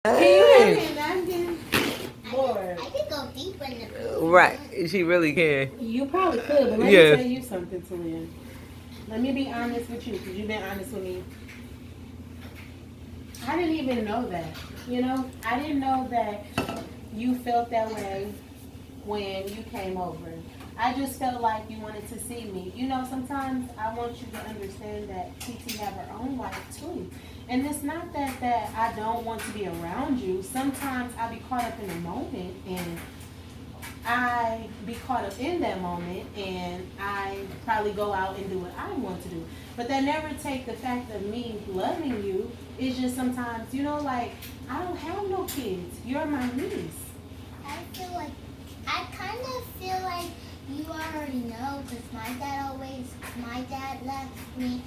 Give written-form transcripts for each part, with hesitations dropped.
Hey. I'm getting bored. I could go deeper in the pool. Right. She really can. You probably could, but let me tell you something, Talia. Let me be honest with you, because you've been honest with me. I didn't even know that. You know, I didn't know that you felt that way when you came over. I just felt like you wanted to see me. You know, sometimes I want you to understand that TT have her own life too. And it's not that I don't want to be around you. Sometimes I be caught up in the moment and I be caught up in that moment and I probably go out and do what I want to do. But that never take the fact of me loving you. It's just sometimes, you know, like, I don't have no kids. You're my niece. I kind of feel like you already know because my dad left me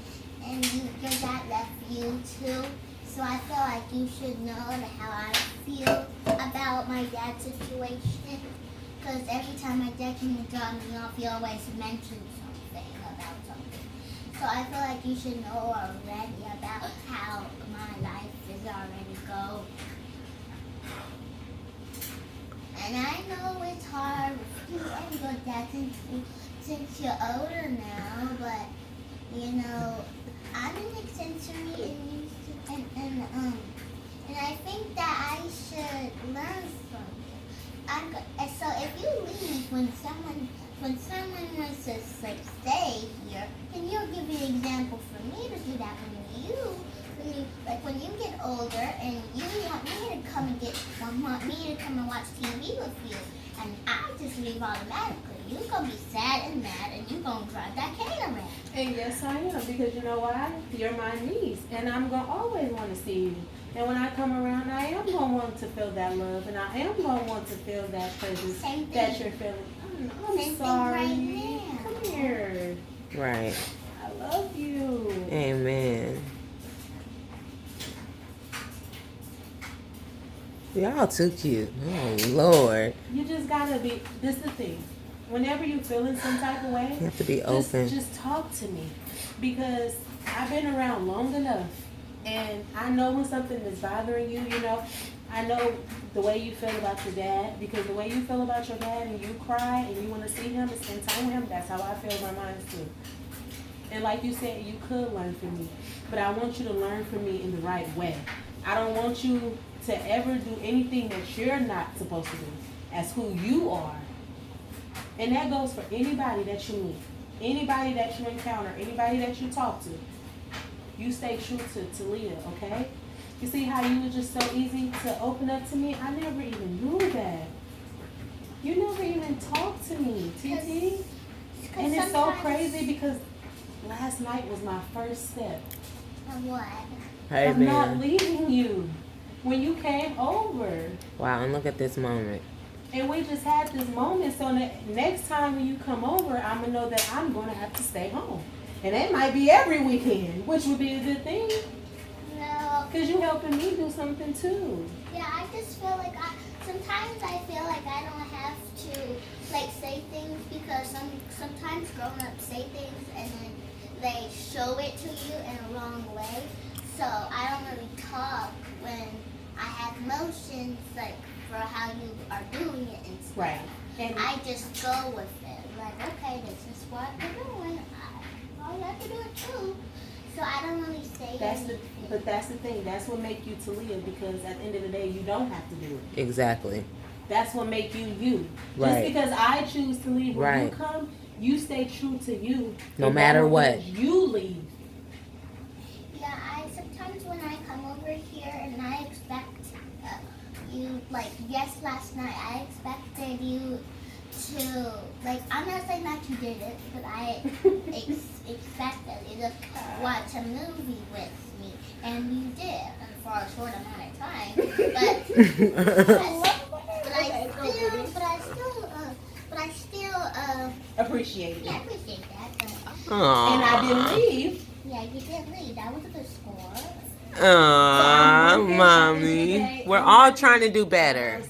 and your dad left you too. So I feel like you should know how I feel about my dad's situation. Because every time my dad came to drop me off, he always mentioned something about something. So I feel like you should know already about how my life is already going. And I know it's hard with you and your dad since you're older now, but you know, I'm an accessory and I think that I should learn something. So if you leave when someone wants to like stay here, then you'll give me an example for me to do that when you get older and you want me to come and watch TV with you, and I just leave automatically. You're gonna be sad and mad, and you're gonna drive that cane around. And yes, I am, because you know why? You're my niece, and I'm gonna always want to see you. And when I come around, I am gonna want to feel that love, and I am gonna want to feel that presence that you're feeling. I'm Same sorry. Thing right now. Come here. Right. I love you. Amen. Y'all too cute. Oh, Lord. You just gotta be, this is the thing. Whenever you feeling some type of way, You have to be open. Just talk to me. Because I've been around long enough. And I know when something is bothering you, you know. I know the way you feel about your dad. Because the way you feel about your dad and you cry and you want to see him and spend time with him, that's how I feel in my mind too. And like you said, you could learn from me. But I want you to learn from me in the right way. I don't want you to ever do anything that you're not supposed to do as who you are. And that goes for anybody that you meet, anybody that you encounter, anybody that you talk to. You stay true to Talia, okay? You see how you were just so easy to open up to me? I never even knew that. You never even talked to me, TT. And it's so crazy because last night was my first step. Of what? Of not leaving you when you came over. Wow, and look at this moment. And we just had this moment, so next time when you come over, I'm going to know that I'm going to have to stay home. And that might be every weekend, which would be a good thing. No. Because you're helping me do something too. Yeah, I just feel like sometimes I feel like I don't have to like say things because sometimes grown-ups say things and then they show it to you in a wrong way. So I don't really talk when I have emotions like for how you are doing it and stuff. Right. And I just go with it. Like, okay, this is what we're doing. I'll have to do it too. So I don't really say anything. But that's the thing. That's what make you Talia, because at the end of the day, you don't have to do it. Exactly. That's what make you you. Right. Just because I choose to leave when Right. you come, you stay true to you. No matter what. You leave. Yeah, sometimes when I come over here and I expect you, like, yes, last night I expected you to, like, I'm not saying that you did it, but I expected you to watch a movie with me, and you did, and for a short amount of time, but I still appreciate it. Yeah, I appreciate that. Aww. And I didn't leave. Yeah, you didn't leave. That was a good score. Aww, Mommy. We're all trying to do better.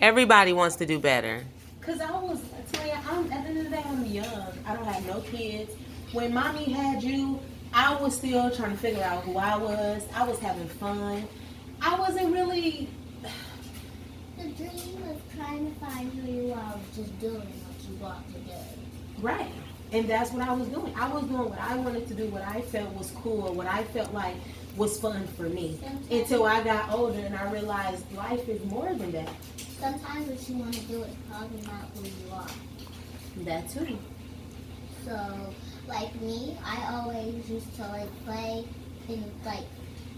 Everybody wants to do better. Because at the end of the day, I'm young. I don't have no kids. When Mommy had you, I was still trying to figure out who I was. I was having fun. I wasn't really. The dream of trying to find who you are was just doing what you want to do. Right. And that's what I was doing. I was doing what I wanted to do, what I felt was cool, what I felt like was fun for me. Sometimes, Until I got older and I realized life is more than that. sometimes what you want to do is talking about who you are. That too. So, like me, I always used to like play in like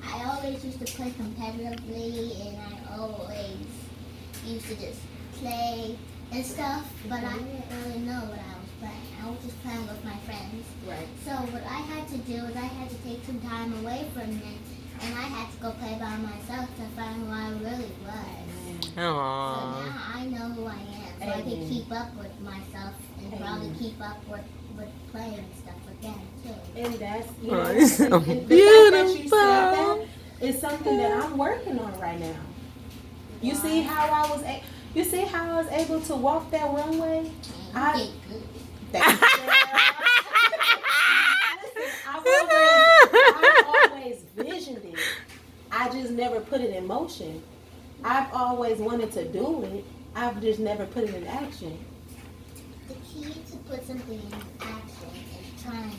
I always used to play competitively, and I always used to just play and stuff. But I didn't really know what I was playing. I was just playing with my friends. Right. So what I had to do is I had to take some time away from them, and I had to go play by myself to find who I really was. So Aww. now I know who I am, so I can keep up with myself and probably keep up with playing and stuff again too. And that's, you Oh, know, it's so and the fact that you said that beautiful. is something that I'm working on right now. You see how I was, you see how I was able to walk that runway? I- Get good. Thank you, Listen, I've always visioned it. I just never put it in motion. I've always wanted to do it. I've just never put it in action. The key to put something in action is trying out.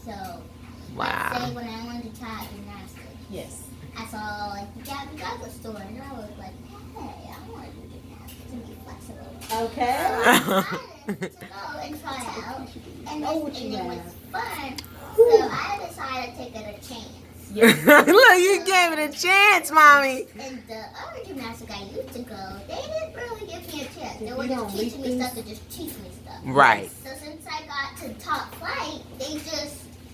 So, let's say Wow. when I wanted to try out gymnastics, Yes. I saw like the Gabba store, and I was like, hey, I want to do gymnastics and be flexible. Okay. I decided to go and try out, and Know what you it was have. fun. So I decided to take it a chance. Yes. Look, you gave it a chance, mommy. And the other gymnastic I used to go, they didn't really give me a chance. They You were don't just teaching me leak stuff to just teach me stuff. Right. So since I got to top flight,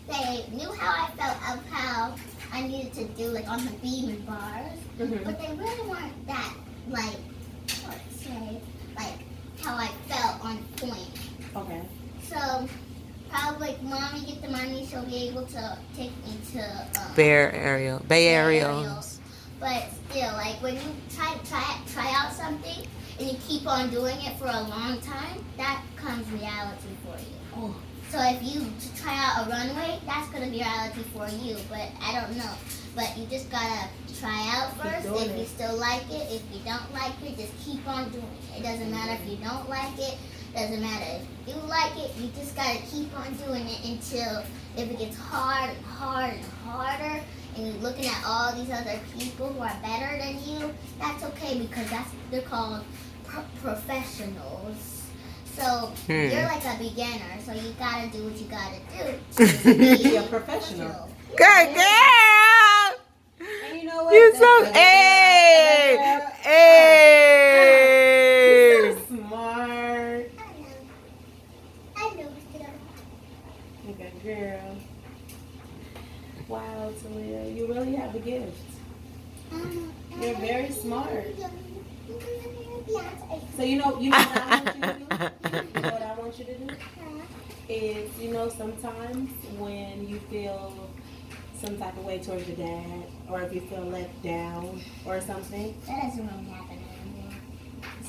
they knew how I felt of how I needed to do like on the beam and bars, Mhm. but they really weren't that like, let's say, like how I felt on point. Okay. So probably like mommy get the money, she'll be able to take me to Bay Area. Bay Area. But still, like when you try out something and you keep on doing it for a long time, that becomes reality for you. Oh. So if you try out a runway, that's gonna be reality for you. But I don't know. But you just gotta try out first. doing If you it. still like it, if you don't like it, just keep on doing it. It doesn't matter if you don't like it. Doesn't matter if you like it. You just gotta keep on doing it until if it gets hard and hard and harder, and you're looking at all these other people who are better than you. That's okay because they're called professionals. So you're like a beginner, so you gotta do what you gotta do to Be a professional. Good girl. And you know what? You so hey hey. You're so smart. I know. Okay, girl. Wow, Talia, you really have a gift. You're very smart. So you know what I want you to do? You know what I want you to do? Is, you know, sometimes when you feel some type of way towards your dad, or if you feel let down or something, That doesn't really happen anymore.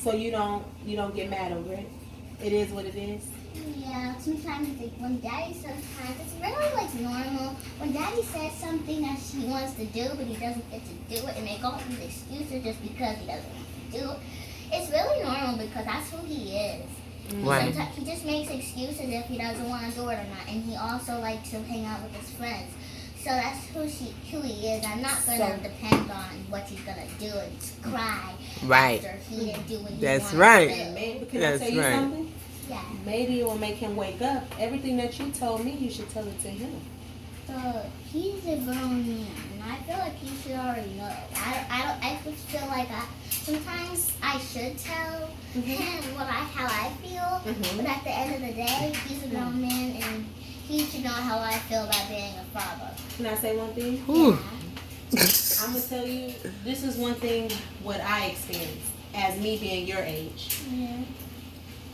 so you don't get mad over it. It is what it is. Yeah, sometimes like when Daddy sometimes it's really like normal. When Daddy says something that he wants to do but he doesn't get to do it and make all these excuses just because he doesn't want to do it. It's really normal because that's who he is. Right. Sometimes he just makes excuses if he doesn't want to do it or not, and he also likes to hang out with his friends. So that's who he is. I'm not gonna depend on what he's gonna do and cry Right. after he didn't do what he That's wanted right. to do. Maybe, can That's I tell you right. something? Yeah. Maybe it will make him wake up. Everything that you told me, you should tell it to him. So he's a grown man, and I feel like he should already know. I just feel like sometimes I should tell him how I feel, but at the end of the day, he's a grown man, and he should know how I feel about being a father. Can I say one thing? Ooh. I'm gonna tell you, this is one thing what I experienced as me being your age. Yeah.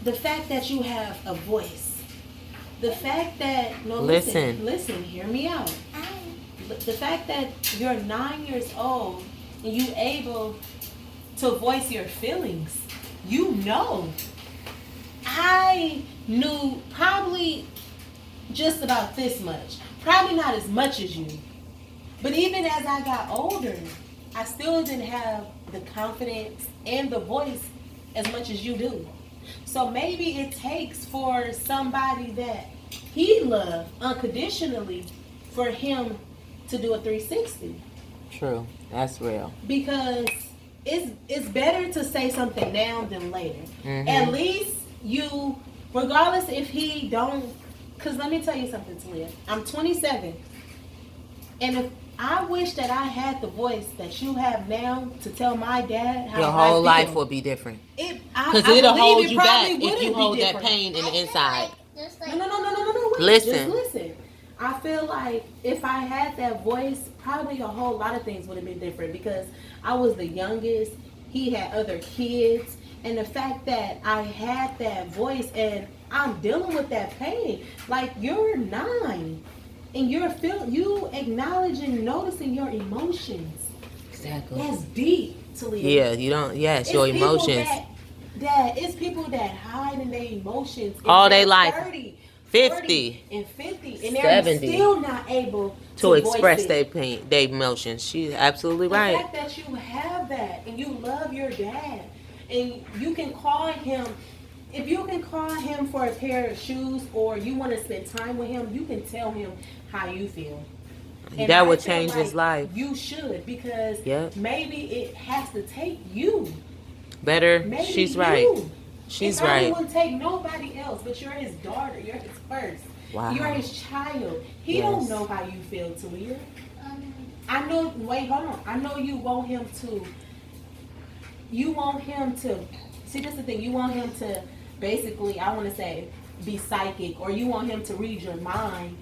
The fact that you have a voice. The fact that Listen. listen, hear me out. The fact that you're 9 years old and you able to voice your feelings. You know. I knew probably just about this much. Probably not as much as you. But even as I got older, I still didn't have the confidence and the voice as much as you do. So maybe it takes for somebody that he loved unconditionally for him to do a 360. True. That's real. Because it's better to say something now than later. Mm-hmm. At least you, regardless if he don't, because let me tell you something, Talia. I'm 27, and if I wish that I had the voice that you have now to tell my dad how Your I whole feel, life will be different. Because It'll hold you back if you hold that pain in the inside. No. Wait, Listen. Just listen. I feel like if I had that voice, probably a whole lot of things would have been different because I was the youngest. He had other kids. And the fact that I had that voice and I'm dealing with that pain. Like, you're 9 and you acknowledging, noticing your emotions. Exactly. That's deep, Talia. Yeah, you don't. Yes, your emotions. It's people that hide in their emotions All their life. 30, 50 and 50, and they're 70 still not able to express their their pain, their emotions. She's absolutely the right. fact that you have that and you love your dad and you can call him, if you can call him for a pair of shoes or you want to spend time with him, you can tell him how you feel. And that I would feel change like his life. You should, because Yep. maybe it has to take you. Better. Maybe She's you. right. She's it probably right. wouldn't take nobody else, but you're his daughter. You're his first. Wow. You're his child. He Yes. don't know how you feel, Talia. I know. Wait, hold on. I know you want him to. You want him to. See, that's the thing. You want him to basically, I want to say, be psychic, or you want him to read your mind,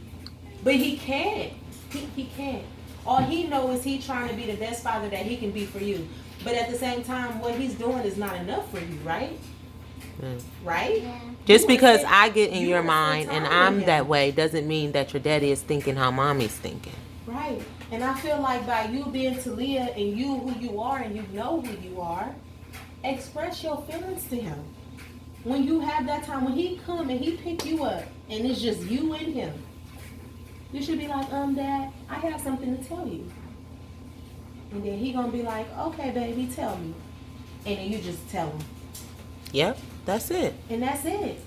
but he can't. He can't. All he knows is he trying to be the best father that he can be for you. But at the same time, what he's doing is not enough for you, right? Right? Yeah. Just because I get in your mind and I'm him. that way doesn't mean that your daddy is thinking how mommy's thinking. Right. And I feel like by you being Talia and you who you are and you know who you are, express your feelings to him. When you have that time, when he come and he pick you up and it's just you and him, you should be like, Dad, I have something to tell you. And then he gonna be like, okay, baby, tell me. And then you just tell him. Yep, that's it. And that's it.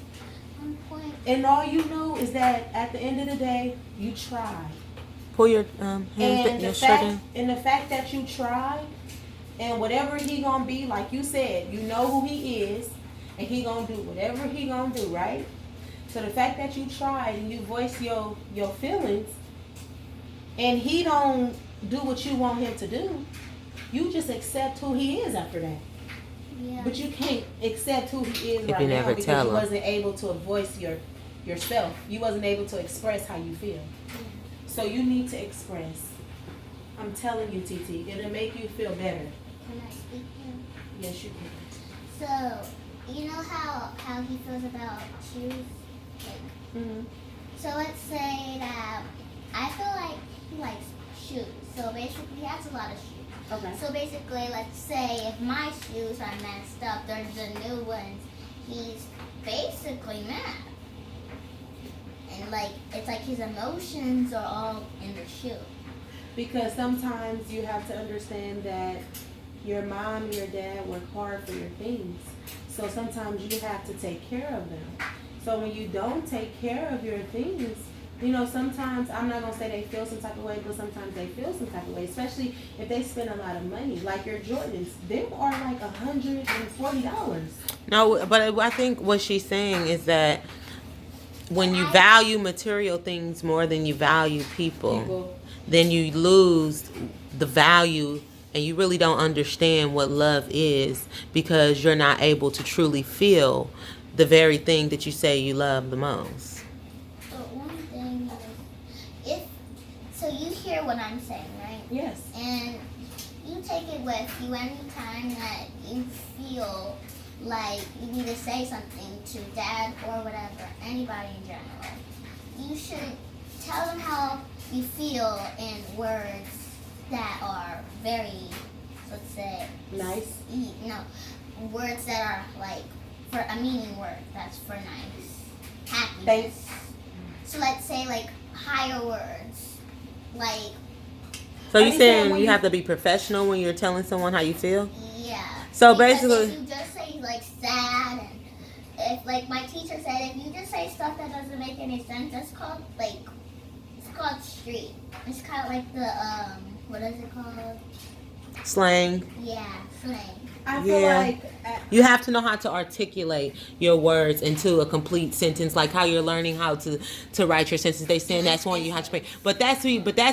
Point. And all you know is that at the end of the day, you tried. Pull your hands, your shirt in. And the fact that you tried, and whatever he gonna be, like you said, you know who he is, and he gonna do whatever he gonna do, right? So the fact that you tried and you voice your feelings, and he don't do what you want him to do, you just accept who he is after that. Yeah. But you can't accept who he is If right you now never because tell you him. wasn't able to voice yourself. You wasn't able to express how you feel. So you need to express. I'm telling you, TT, it'll make you feel better. Can I speak now? Yes, you can. So, you know how he feels about shoes? Like, so let's say that I feel like he likes shoes. So basically, he has a lot of shoes. Okay. So basically, let's say if my shoes are messed up, there's the new ones. He's basically mad. And like, it's like his emotions are all in the shoe. Because sometimes you have to understand that your mom and your dad work hard for your things. So sometimes you have to take care of them. So when you don't take care of your things, you know, sometimes, I'm not going to say they feel some type of way, but sometimes they feel some type of way, especially if they spend a lot of money. Like your Jordans, them are like $140. No, but I think what she's saying is that when you value material things more than you value people, then you lose the value and you really don't understand what love is because you're not able to truly feel the very thing that you say you love the most. But one thing is, so you hear what I'm saying, right? Yes. And you take it with you anytime that you feel like you need to say something to dad or whatever, anybody in general. You should tell them how you feel in words that are very, let's say, Nice. No, words that are like for a meaning word. That's for nice, happiness. Thanks. So let's say like higher words, like So you I be saying when you have to be professional when you're telling someone how you feel? Yeah. So Because basically, if you just say like sad, and if like my teacher said, if you just say stuff that doesn't make any sense, that's called like, it's called street. It's kind of like the what is it called? slang. Yeah, slang. I feel Yeah. like You have to know how to articulate your words into a complete sentence, like how you're learning how to write your sentence. They saying that's one you have to pray. But that's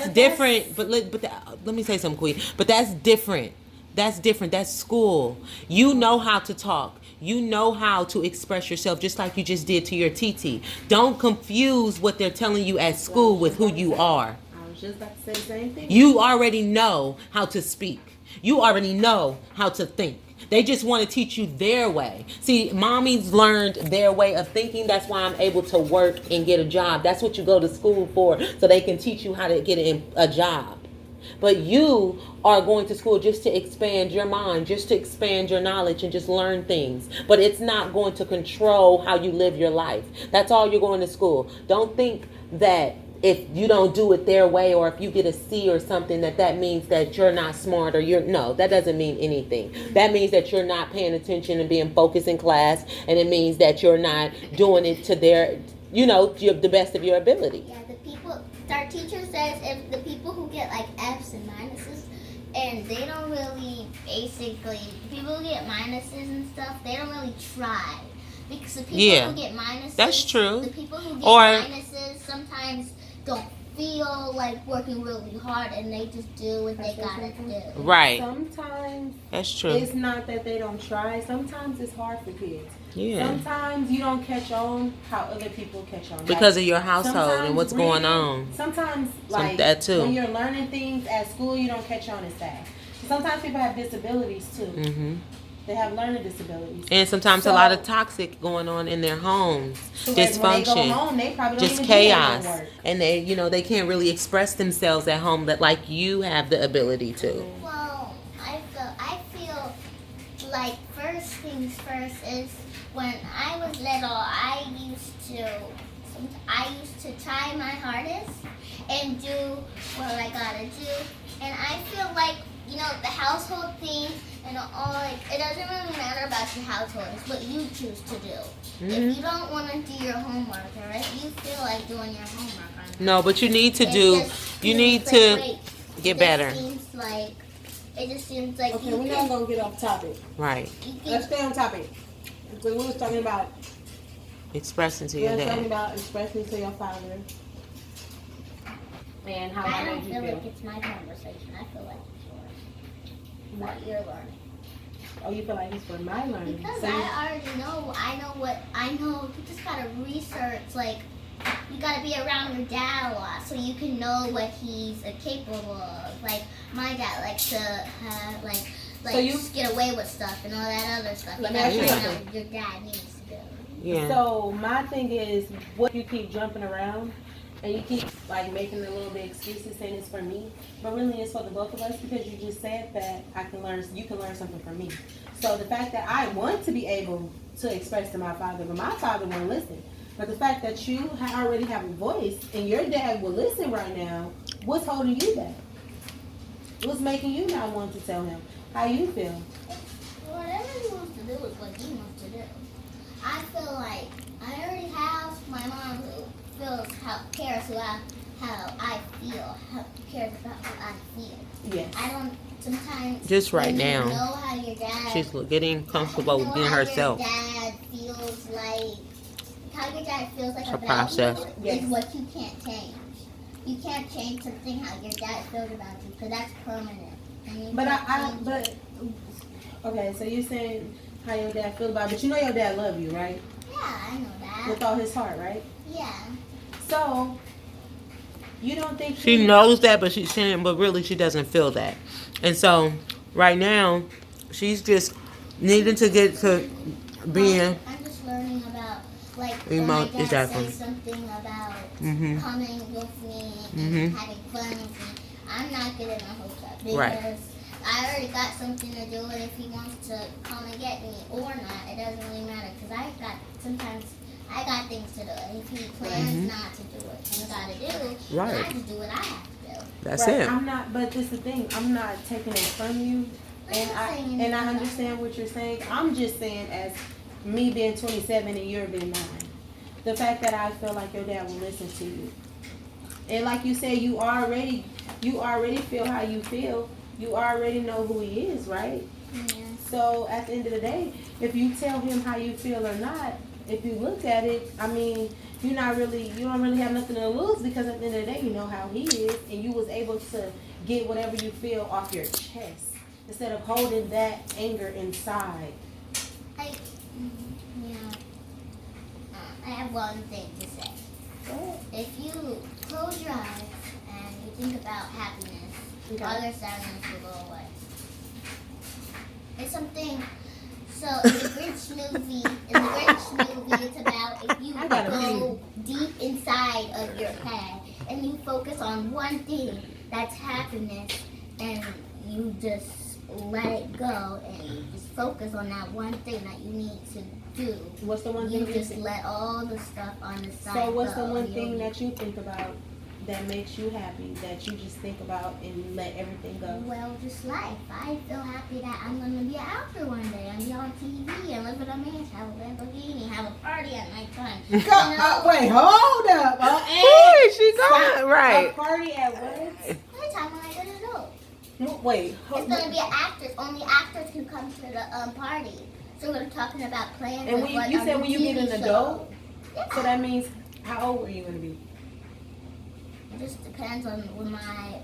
different. Let me say something, Queen. But that's different. That's different. That's school. You know how to talk. You know how to express yourself, just like you just did to your TT. Don't confuse what they're telling you at school with who you are. I was just about to say the same thing. You already know how to speak. You already know how to think. They just want to teach you their way. See, mommies learned their way of thinking. That's why I'm able to work and get a job. That's what you go to school for, so they can teach you how to get a job. But you are going to school just to expand your mind, just to expand your knowledge and just learn things. But it's not going to control how you live your life. That's all you're going to school. Don't think that if you don't do it their way, or if you get a C or something, that means that you're not smart, or no, that doesn't mean anything. That means that you're not paying attention and being focused in class, and it means that you're not doing it to the best of your ability. Yeah, our teacher says if the people who get like F's and minuses, and they don't really, basically, people who get minuses and stuff, they don't really try. Because the people who get minuses, that's true. The people who get minuses sometimes don't feel like working really hard, and they just do what they gotta do. Right. Sometimes that's true. It's not that they don't try. Sometimes it's hard for kids. Yeah. Sometimes you don't catch on how other people catch on. Because of your household and what's going on. Sometimes, like, that too. When you're learning things at school, you don't catch on as fast. Sometimes people have disabilities too. Mm-hmm. They have learning disabilities. And sometimes a lot of toxic going on in their homes. Dysfunction. When they go home, they probably don't just even chaos. do work. And they can't really express themselves at home like you have the ability to. Well, I feel like first things first is when I was little, I used to try my hardest and do what I gotta do. And I feel like, the household thing and all, like, it doesn't really matter about your household. It's what you choose to do. Mm-hmm. If you don't want to do your homework, all right, you feel like doing your homework. No, but you need to get better. It just seems like okay, we're not gonna get off topic. Right. Let's stay on topic. Because we was talking about expressing to your dad. We were talking about expressing to your father. And how I that don't made you feel feel. like it's my conversation. I feel like it's yours. What you're learning. Oh, you feel like it's for my learning. Because So I already know. I know. You just gotta research. Like, you gotta be around your dad a lot so you can know what he's capable of. Like, my dad likes to have, so you get away with stuff and all that other stuff. Let me ask you That's something. what your dad needs to do. Yeah. So my thing is, what you keep jumping around and you keep like making a little bit excuses saying it's for me, but really it's for the both of us because you just said that you can learn something from me. So the fact that I want to be able to express to my father, but my father won't listen. But the fact that you already have a voice and your dad will listen right now, what's holding you back? What's making you not want to tell him how you feel? Whatever he wants to do is what he wants to do. I feel like I already have my mom who cares about how I feel, cares about how I feel. Yes. I don't sometimes. Just right now. You know how your dad. She's getting comfortable with being herself. How your dad feels like It's a about process. you is what you can't change. You can't change something how your dad feels about you because that's permanent. Okay, so you're saying how your dad feels about it, but you know your dad love you, right? Yeah, I know that. With all his heart, right? Yeah. So, you don't think She knows that, but she's saying, but really she doesn't feel that. And so, right now, she's just needing to get to being. I'm just learning about, like, when my dad says something about Mhm. coming with me Mhm. and having fun with me. I'm not getting my hopes up because Right. I already got something to do, and if he wants to come and get me or not, it doesn't really matter because sometimes I got things to do. And if he plans not to do what he got to do, then I Right. just do what I have to do. That's right. it. I'm not, but this is the thing. I'm not taking it from you, and I understand what you're saying. I'm just saying, as me being 27 and you're being 9, the fact that I feel like your dad will listen to you, and like you said, you already feel how you feel. You already know who he is, right? Yeah. So at the end of the day, if you tell him how you feel or not, if you look at it, I mean, you don't really have nothing to lose, because at the end of the day, you know how he is, and you was able to get whatever you feel off your chest instead of holding that anger inside. I have one thing to say. If you close your eyes and you think about happiness, all your sadness will go away. It's something. So in the Grinch movie, it's about if you go deep inside of your head and you focus on one thing, that's happiness, and you just let it go and you just focus on that one thing that you need to do. What's the one You thing just let all the stuff on the side So what's go. the one thing that you think about that makes you happy, that you just think about and let everything go? Well, just life. I feel happy that I'm going to be an actor one day and be on TV and live in a mansion, have a Lamborghini, have a party at night time. Wait, hold up. Where is she going? Right. A party at what? Anytime when I get an adult. Wait. It's going to be actors. Only actors can come to the party. So we're talking about plans. And you said when you get an adult? Yeah. So that means, how old are you going to be? It just depends on when my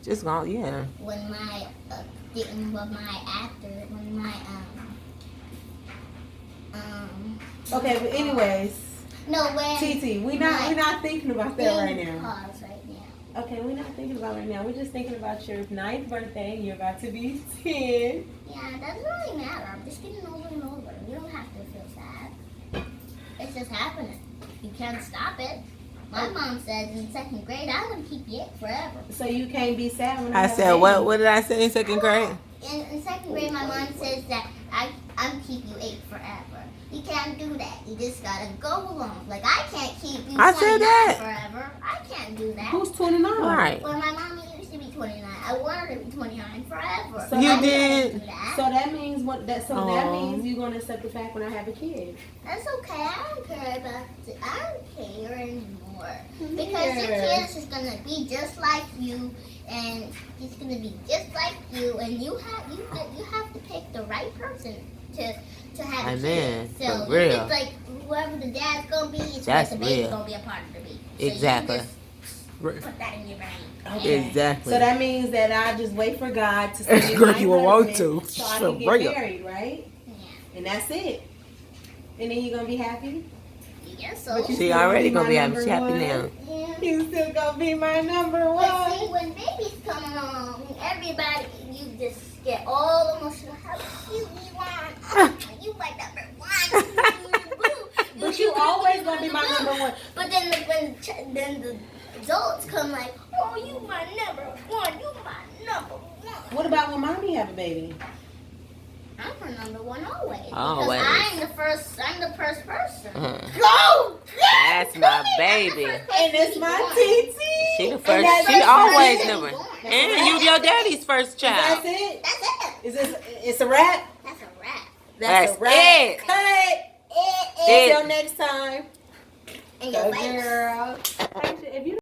Just go, yeah. when my getting with my actor, when my Okay, but anyways, no, when TT, we're not thinking about that right now. Pause right now. Okay, we're not thinking about it right now. We're just thinking about your 9th birthday. You're about to be 10. Yeah, it doesn't really matter. I'm just getting older and older. You don't have to feel sad. It's just happening. You can't stop it. My mom said in 2nd grade, I'm going to keep you 8 forever. So you can't be sad when I have a said, baby. what did I say in 2nd grade? In 2nd grade, my mom says that I'm keep you 8 forever. You can't do that. You just gotta go along. Like, I can't keep you 29 forever. I can't do that. Who's 29? Right. Well, my mom used to be 29. I want her to be 29 forever. So You I did. can't do that. So that means that means you're gonna accept the fact when I have a kid. That's okay. I don't care about it. I don't care anymore. Because your kid is gonna be just like you, and he's gonna be just like you, and you have to pick the right person to have a kid. So for real. it's like whoever the dad's gonna be, it's That's what the baby's real. gonna be a part of the baby. So Exactly. You just put that in your brain. Okay. Exactly. So that means that I just wait for God to send me Girl, my you will want husband to. so I For can get real. married, right? Yeah. And that's it. And then you're gonna be happy? Yeah, so. But you She still already gonna gonna be be my happy. She happy number now. one? Yeah. You still gonna be my number But see, one? when babies come along, everybody, you just get all emotional. How cute you are. You my number one. But you always gonna be my number one. But then then the adults come like, oh, you my number one. You my number one. What about when mommy have a baby? I'm her number one always. Always. Because I'm the first person. Go! That's my baby. And it's my TT. She the And first. that's She the always first number. person. And you your daddy's first child. That's it? That's it. It's a wrap? That's a wrap. That's a wrap. it. Cut. It It. Until next time. in your face. Girl. If you